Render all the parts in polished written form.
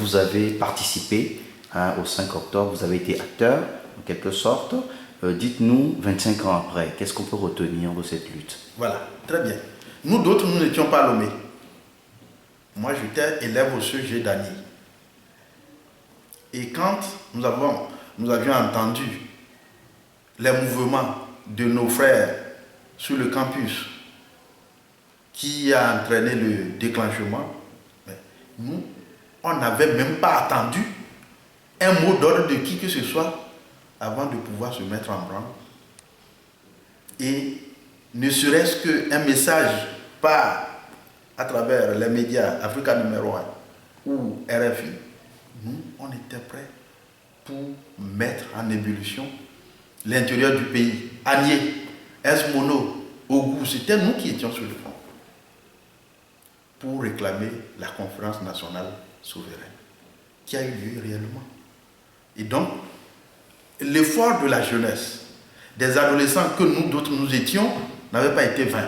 vous avez participé au 5 octobre, vous avez été acteur en quelque sorte. Dites-nous, 25 ans après, qu'est-ce qu'on peut retenir de cette lutte? Voilà, très bien. Nous d'autres, nous n'étions pas Lomé. Moi, j'étais élève au CEG d'Agny. Et quand nous avions entendu les mouvements de nos frères sur le campus qui a entraîné le déclenchement, nous, on n'avait même pas attendu un mot d'ordre de qui que ce soit avant de pouvoir se mettre en branle. Et ne serait-ce qu'un message par à travers les médias Africa numéro 1 ou RFI, nous, on était prêts pour mettre en ébullition l'intérieur du pays. Agné, Esmono, Ogou, c'était nous qui étions sur le front pour réclamer la conférence nationale souveraine qui a eu lieu réellement. Et donc, l'effort de la jeunesse, des adolescents que nous d'autres nous étions, n'avait pas été vain.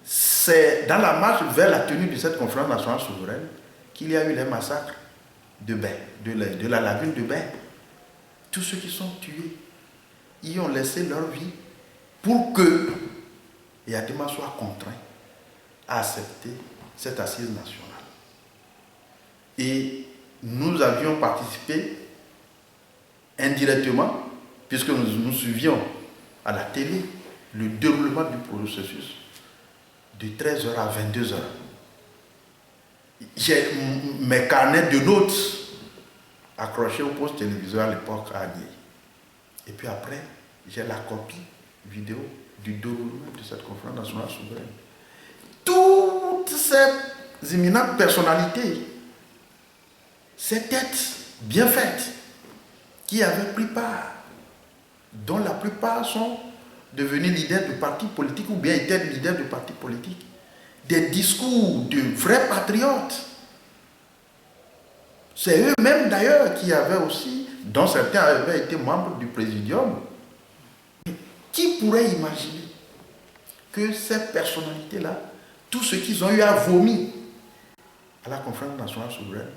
C'est dans la marche vers la tenue de cette conférence nationale souveraine qu'il y a eu les massacres de Bain, de la lagune de Bain. Tous ceux qui sont tués y ont laissé leur vie pour que Yadema soit contraint à accepter cette assise nationale. Et nous avions participé indirectement, puisque nous suivions à la télé le déroulement du processus de 13h à 22h. J'ai mes carnets de notes accrochés au poste téléviseur à l'époque à Agné. Et puis après, j'ai la copie vidéo du déroulement de cette conférence nationale souveraine. Toutes ces éminentes personnalités, ces têtes bien faites, qui avaient pris part, dont la plupart sont devenus leaders de partis politiques ou bien étaient leaders de partis politiques, des discours de vrais patriotes. C'est eux-mêmes d'ailleurs qui avaient aussi, dont certains avaient été membres du présidium. Qui pourrait imaginer que ces personnalités-là, tout ce qu'ils ont eu à vomir à la conférence nationale souveraine,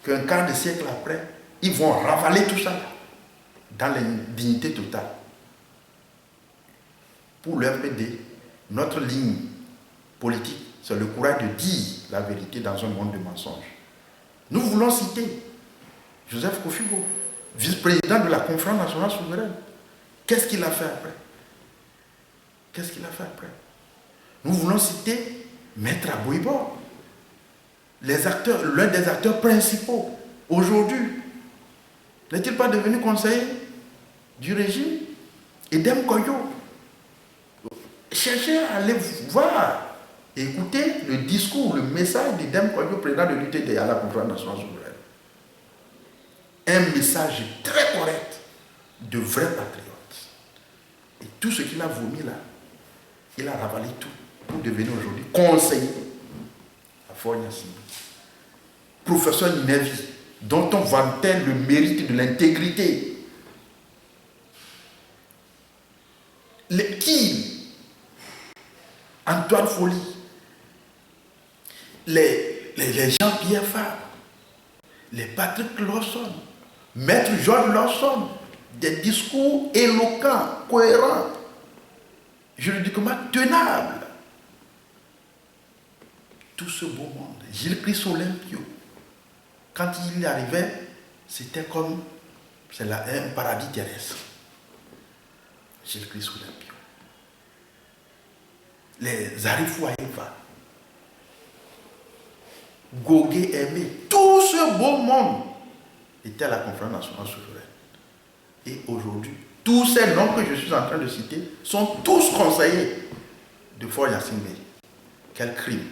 qu'un quart de siècle après, ils vont ravaler tout ça dans l'indignité totale. Pour l'RPD, notre ligne politique, c'est le courage de dire la vérité dans un monde de mensonges. Nous voulons citer Joseph Kofigo, vice-président de la conférence nationale souveraine. Qu'est-ce qu'il a fait après? Qu'est-ce qu'il a fait après? Nous voulons citer Maître Aboibo, l'un des acteurs principaux. Aujourd'hui, n'est-il pas devenu conseiller du régime? Edem Koyo. Cherchez à aller voir, écouter le discours, le message d'Edem Koyo, président de l'UTD à la conférence nationale souveraine. Un message très correct de vrais patriotes. Et tout ce qu'il a vomi là, il a ravalé tout pour devenir aujourd'hui conseiller à Fort-Gnassingbé. Professeur Nevi, dont on vantait le mérite de l'intégrité. Antoine Folly, les Jean-Pierre Fabre, les Patrick Lawson, Maître George Lawson, des discours éloquents, cohérents, juridiquement tenables. Tout ce beau monde, Gilles Christ Olympio, quand il arrivait, c'était comme un paradis terrestre. Gilles Christ Olympio. Les Arifou Aïva, Gogué Aimé, tout ce beau monde était à la conférence nationale souveraine. Et aujourd'hui, tous ces noms que je suis en train de citer sont tous conseillers de Fort-Gnassingbé. Quel crime,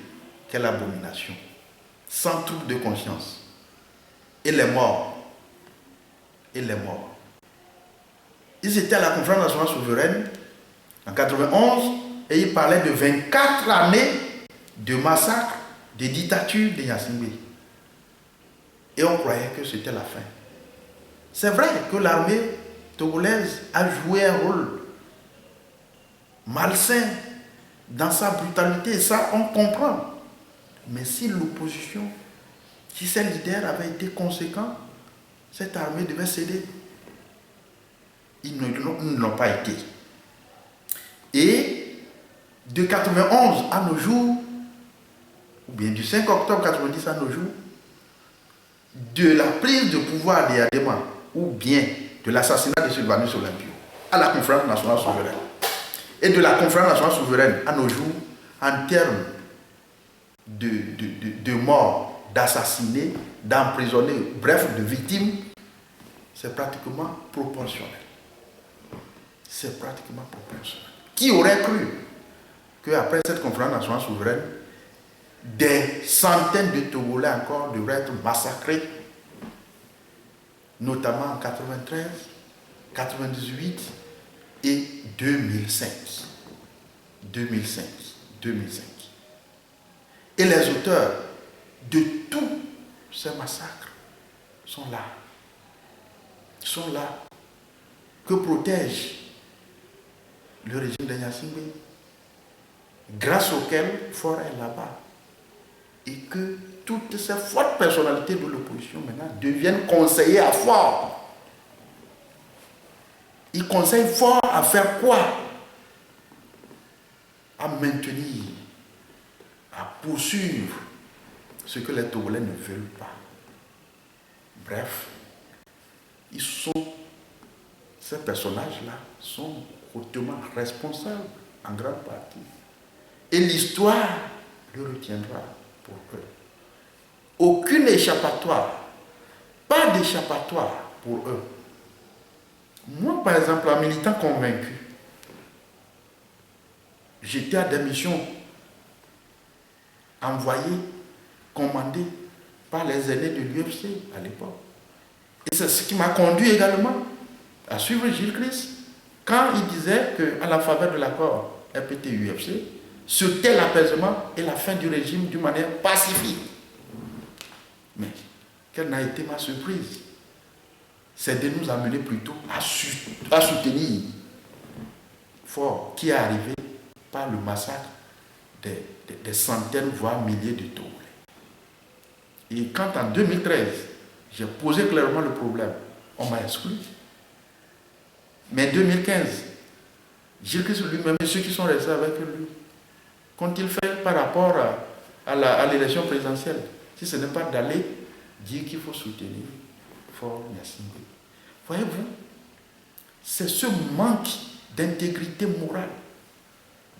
quelle abomination, sans trouble de conscience. Et les morts. Ils étaient à la conférence nationale souveraine en 91 et ils parlaient de 24 années de massacre, de dictature de Gnassingbé. Et on croyait que c'était la fin. C'est vrai que l'armée togolaise a joué un rôle malsain dans sa brutalité, et ça on comprend. Mais si l'opposition, si ses leaders avaient été conséquents, cette armée devait céder. Ils ne l'ont pas été. Et de 91 à nos jours, ou bien du 5 octobre 90 à nos jours, de la prise de pouvoir des Adema, ou bien de l'assassinat de Sylvanus Olympio, à la conférence nationale souveraine, et de la conférence nationale souveraine à nos jours, en termes de morts, d'assassinés, d'emprisonnés, bref, de victimes, c'est pratiquement proportionnel. C'est pratiquement proportionnel. Qui aurait cru qu'après cette conférence nationale souveraine, des centaines de Togolais encore devraient être massacrés, notamment en 93, 98 et 2005. 2005. Et les auteurs de tous ces massacres sont là. Sont là. Que protège le régime de Gnassingbé, grâce auquel Faure est là-bas. Et que toutes ces fortes personnalités de l'opposition maintenant deviennent conseillers à Faure. Ils conseillent Faure à faire quoi? À maintenir, à poursuivre ce que les Togolais ne veulent pas. Bref, ces personnages-là sont hautement responsables en grande partie. Et l'histoire le retiendra pour eux. Aucune échappatoire, pas d'échappatoire pour eux. Moi, par exemple, un militant convaincu, j'étais à des missions envoyées, commandées par les aînés de l'UFC à l'époque. Et c'est ce qui m'a conduit également à suivre Gilles Christ quand il disait qu'à la faveur de l'accord RPT-UFC, c'était l'apaisement et la fin du régime d'une manière pacifique. Mais quelle n'a été ma surprise? C'est de nous amener plutôt à soutenir Faure, qui est arrivé par le massacre des centaines, voire milliers de Togolais. Et quand en 2013, j'ai posé clairement le problème, on m'a exclu. Mais en 2015, Gilles Christ lui-même et ceux qui sont restés avec lui, qu'ont-ils fait par rapport à l'élection présidentielle? Si ce n'est pas d'aller dire qu'il faut soutenir Faure Gnassingbé. Voyez-vous, c'est ce manque d'intégrité morale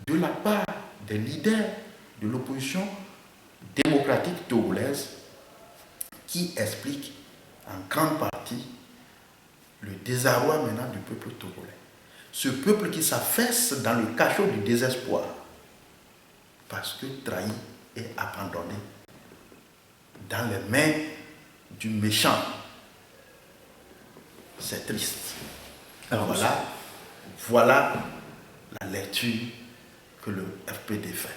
de la part des leaders de l'opposition démocratique togolaise qui explique en grande partie le désarroi maintenant du peuple togolais. Ce peuple qui s'affaisse dans le cachot du désespoir parce que trahi et abandonné dans les mains du méchant. C'est triste. Alors voilà la lecture que le FPD fait.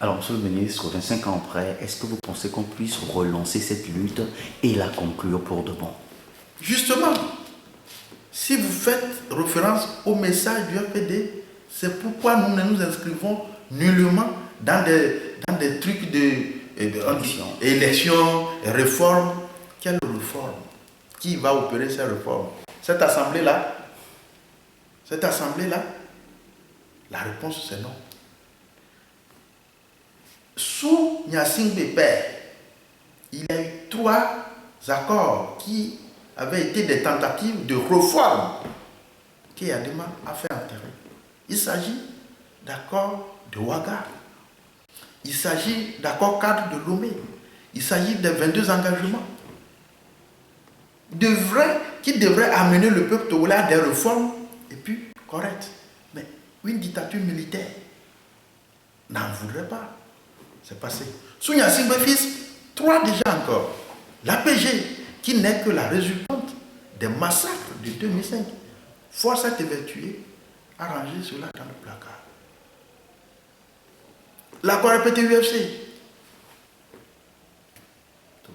Alors, monsieur le ministre, 25 ans après, est-ce que vous pensez qu'on puisse relancer cette lutte et la conclure pour de bon? Justement, si vous faites référence au message du FPD, c'est pourquoi nous ne nous inscrivons nullement dans des trucs d'élections, réformes. Quelle réforme? Qui va opérer ces réformes? Cette assemblée-là, la réponse c'est non. Sous Gnassingbé père, il y a eu 3 accords qui avaient été des tentatives de réforme qu'Adema a fait enterrer. Il s'agit d'accords de Ouaga. Il s'agit d'accords cadres de Lomé. Il s'agit des 22 engagements qui devraient amener le peuple togolais à des réformes et puis correctes. Mais une dictature militaire n'en voudrait pas. C'est passé. Sous Gnassingbé fils, 3 déjà encore. L'APG, qui n'est que la résultante des massacres de 2005. Force a été tuée, a rangé cela dans le placard. L'accord RPT-UFC,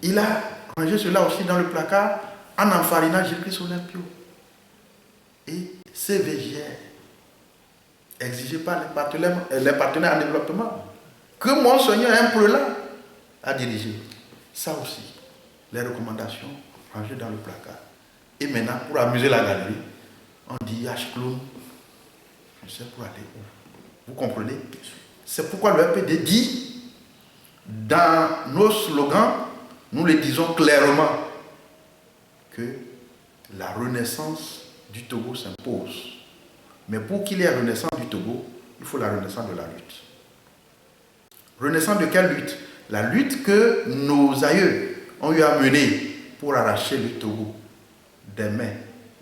il a rangé cela aussi dans le placard en enfarinant Gilles Christ Olympio. Et CVGR, exigé par les partenaires en développement, que Monseigneur est un prélat à diriger. Ça aussi, les recommandations rangées dans le placard. Et maintenant, pour amuser la galerie, on dit H-Clone, je sais pour aller où. Vous comprenez? C'est pourquoi le RPD dit, dans nos slogans, nous le disons clairement, que la renaissance du Togo s'impose. Mais pour qu'il y ait renaissance du Togo, il faut la renaissance de la lutte. Renaissance de quelle lutte? La lutte que nos aïeux ont eu à mener pour arracher le Togo des mains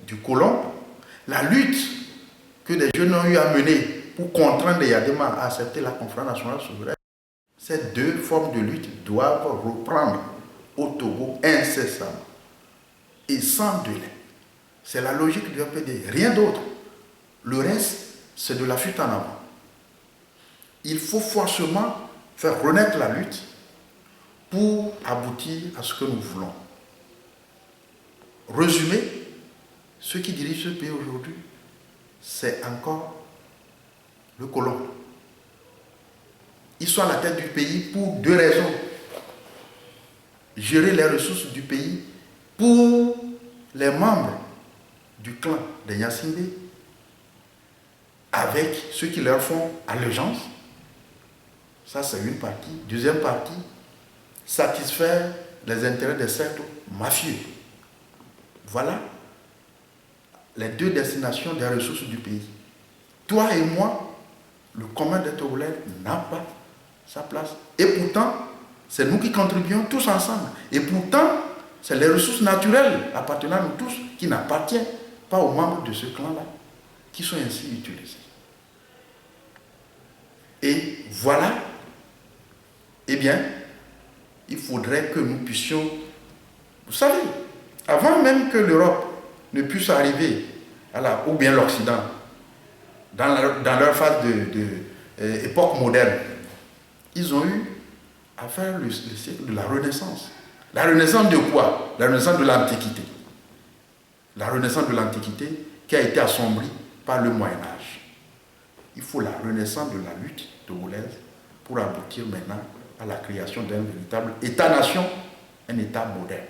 du colon. La lutte que des jeunes ont eu à mener pour contraindre les Yadema à accepter la conférence nationale souveraine. Ces deux formes de lutte doivent reprendre au Togo incessamment et sans délai. C'est la logique du RPD, rien d'autre. Le reste, c'est de la fuite en avant. Il faut forcément faire renaître la lutte pour aboutir à ce que nous voulons. Résumé, ceux qui dirigent ce pays aujourd'hui, c'est encore le colon. Ils sont à la tête du pays pour deux raisons. Gérer les ressources du pays pour les membres du clan des Nyassimbe, avec ceux qui leur font allégeance. Ça, c'est une partie. Deuxième partie, satisfaire les intérêts des cercles mafieux. Voilà les deux destinations des ressources du pays. Toi et moi, le commun des Togolais n'a pas sa place. Et pourtant, c'est nous qui contribuons tous ensemble. Et pourtant, c'est les ressources naturelles appartenant à nous tous qui n'appartiennent pas aux membres de ce clan-là, qui sont ainsi utilisés. Et voilà, eh bien, il faudrait que nous puissions, vous savez, avant même que l'Europe ne puisse arriver, ou bien l'Occident, dans leur phase d'époque moderne, ils ont eu à faire le siècle de la Renaissance. La Renaissance de quoi? La Renaissance de l'Antiquité. La Renaissance de l'Antiquité qui a été assombrie par le Moyen-Âge. Il faut la renaissance de la lutte togolaise pour aboutir maintenant à la création d'un véritable État-nation, un État moderne.